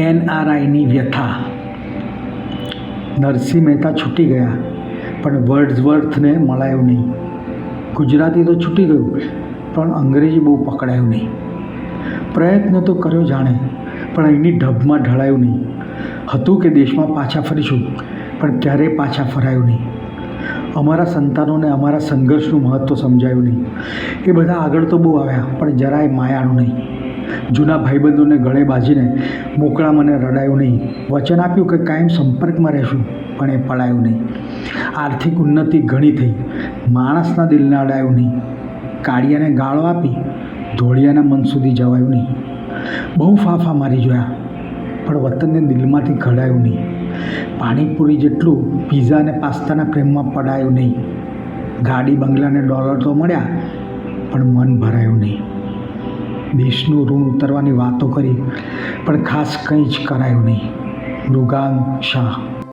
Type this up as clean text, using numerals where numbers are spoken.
NRIની વ્યથા. નરસિંહ મહેતા છૂટી ગયા પણ વર્ડ્સવર્થને મળાયું નહીં. ગુજરાતી તો છૂટી ગયું પણ અંગ્રેજી બહુ પકડાયું નહીં. પ્રયત્ન તો કર્યો જાણે પણ અહીંની ઢબમાં ઢળાયું નહીં. હતું કે દેશમાં પાછા ફરીશું પણ ક્યારેય પાછા ફરાયું નહીં. અમારા સંતાનોને અમારા સંઘર્ષનું મહત્ત્વ સમજાયું નહીં. એ બધા આગળ તો બહુ આવ્યા પણ જરાય માયાનું નહીં. જૂના ભાઈબંધોને ગળે બાજીને મોકળા મને રડાયું નહીં. વચન આપ્યું કે કાયમ સંપર્કમાં રહેશું પણ એ પડાયું નહીં. આર્થિક ઉન્નતિ ઘણી થઈ, માણસના દિલને અડાયું નહીં. કાળિયાને ગાળો આપી ધોળિયાના મન સુધી જવાયું નહીં. બહુ ફાફા મારી જોયા પણ વતનને દિલમાંથી ઘડાયું નહીં. પાણીપુરી જેટલું પીઝા અને પાસ્તાના પ્રેમમાં પડાયું નહીં. ગાડી બંગલાને ડોલર તો મળ્યા પણ મન ભરાયું નહીં. દેશનું ઋણ ઉતરવાની વાતો કરી પણ ખાસ કંઈ જ કરાયું નહીં. મૃગાંક શાહ.